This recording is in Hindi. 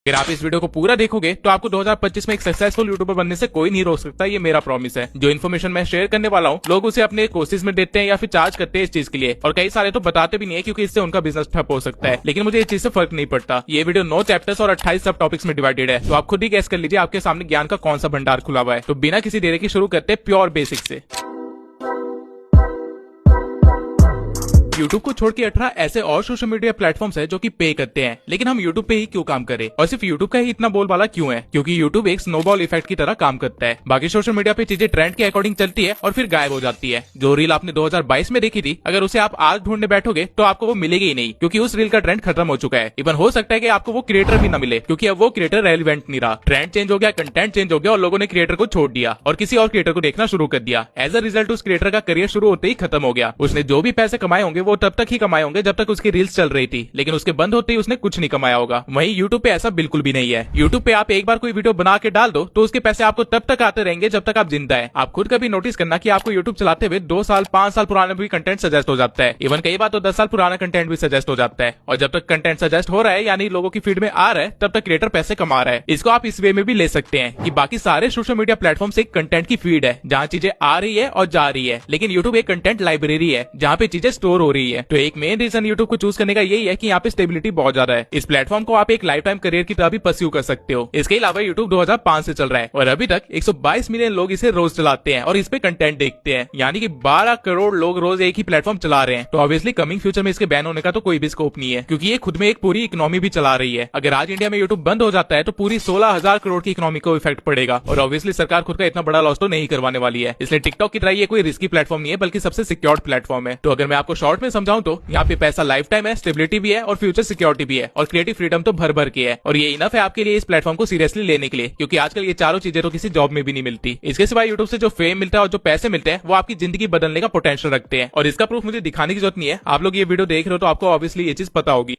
अगर आप इस वीडियो को पूरा देखोगे तो आपको 2025 में एक सक्सेसफुल यूट्यूबर बनने से कोई नहीं रोक सकता, ये मेरा प्रॉमिस है। जो इन्फॉर्मेशन मैं शेयर करने वाला हूँ लोग उसे अपने कोर्सेज में देते हैं या फिर चार्ज करते हैं इस चीज के लिए, और कई सारे तो बताते भी नहीं है क्योंकि इससे उनका बिजनेस ठप हो सकता है। लेकिन मुझे इस चीज से फर्क नहीं पड़ता। ये वीडियो 9 चैप्टर्स और 28 सब टॉपिक्स में डिवाइडेड है, तो आप खुद ही गैस कर लीजिए आपके सामने ज्ञान का कौन सा भंडार खुला हुआ है। तो बिना किसी देरी के शुरू करते हैं प्योर बेसिक से। YouTube को छोड़ के 18 ऐसे और सोशल मीडिया प्लेटफॉर्म्स है जो कि पे करते हैं, लेकिन हम YouTube पे ही क्यों काम करें और सिर्फ YouTube का ही इतना बोलबाला क्यों है? क्योंकि YouTube एक स्नोबॉल इफेक्ट की तरह काम करता है। बाकी सोशल मीडिया पे चीजें ट्रेंड के अकॉर्डिंग चलती है और फिर गायब हो जाती है। जो रील आपने 2022 में देखी थी, अगर उसे आप आज ढूंढने बैठोगे तो आपको वो मिलेगी ही नहीं, क्योंकि उस रील का ट्रेंड खत्म हो चुका है। इवन हो सकता है कि आपको वो क्रिएटर भी न मिले, क्योंकि अब वो क्रिएटर रेलिवेंट नहीं रहा। ट्रेंड चेंज हो गया, कंटेंट चेंज हो गया और लोगों ने क्रिएटर को छोड़ दिया और किसी और क्रिएटर को देखना शुरू कर दिया। एज अ रिजल्ट उस क्रिएटर का करियर शुरू होते ही खत्म हो गया। उसने जो भी पैसे कमाए होंगे वो तब तक ही कमाए होंगे जब तक उसकी रील्स चल रही थी, लेकिन उसके बंद होते ही उसने कुछ नहीं कमाया होगा। वहीं YouTube पे ऐसा बिल्कुल भी नहीं है। YouTube पे आप एक बार कोई वीडियो बना के डाल दो तो उसके पैसे आपको तब तक आते रहेंगे जब तक आप जिंदा है। आप खुद कभी नोटिस करना कि आपको YouTube चलाते हुए 2 साल 5 साल पुराना भी कंटेंट सजेस्ट हो जाता है। इवन कई बार तो 10 साल पुराना कंटेंट भी सजेस्ट हो जाता है, और जब तक कंटेंट सजेस्ट हो रहा है यानी लोगों की फीड में आ रहा है तब तक क्रिएटर पैसे कमा रहा है। इसको आप इस वे में भी ले सकते हैं कि बाकी सारे सोशल मीडिया प्लेटफॉर्म से एक कंटेंट की फीड है जहाँ चीजें आ रही है और जा रही है, लेकिन YouTube एक कंटेंट लाइब्रेरी है जहाँ पे चीजें स्टोर हो रही है। तो एक मेन रीजन YouTube को चूज करने का यही है कि यहाँ पे स्टेबिलिटी बहुत ज्यादा है। इस प्लेटफॉर्म को आप एक लाइफ टाइम करियर की तरह भी परस्यू कर सकते हो। इसके अलावा YouTube 2005 से चल रहा है और अभी तक 122 मिलियन लोग इसे रोज चलाते हैं और इस पे कंटेंट देखते हैं, यानी कि 12 करोड़ लोग रोज एक ही प्लेटफॉर्म चला रहे हैं। तो ऑब्वियसली कमिंग फ्यूचर में इसके बैन होने का तो कोई भी स्कोप नहीं है, क्योंकि ये खुद में एक पूरी इकोनॉमी भी चला रही है। अगर आज इंडिया में YouTube बंद हो जाता है तो पूरी 16,000 करोड़ की इकोनॉमी को इफेक्ट पड़ेगा, और ऑब्वियसली सरकार खुद का इतना बड़ा लॉस तो नहीं करवाने वाली है। इसलिए टिकटॉक की तरह ये कोई रिस्की प्लेटफॉर्म नहीं है, बल्कि सबसे सिक्योर्ड प्लेटफॉर्म है। तो अगर मैं आपको शॉर्ट में समझाऊं तो यहाँ पे पैसा लाइफ टाइम है, स्टेबिलिटी भी है और फ्यूचर सिक्योरिटी भी है, और क्रिएटिव फ्रीडम तो भर भर के है। और ये इनफ है आपके लिए इस प्लेटफॉर्म को सीरियसली लेने के लिए, क्योंकि आजकल ये चारों चीजें तो किसी जॉब में भी नहीं मिलती। इसके सिवाय यूट्यूब से जो फेम मिलता है और जो पैसे मिलते हैं वो आपकी जिंदगी बदलने का पोटेंशियल रखते हैं, और इसका प्रूफ मुझे दिखाने की जरूरत नहीं है। आप लोग ये वीडियो देख रहे हो तो आपको ऑब्वियसली ये चीज पता होगी।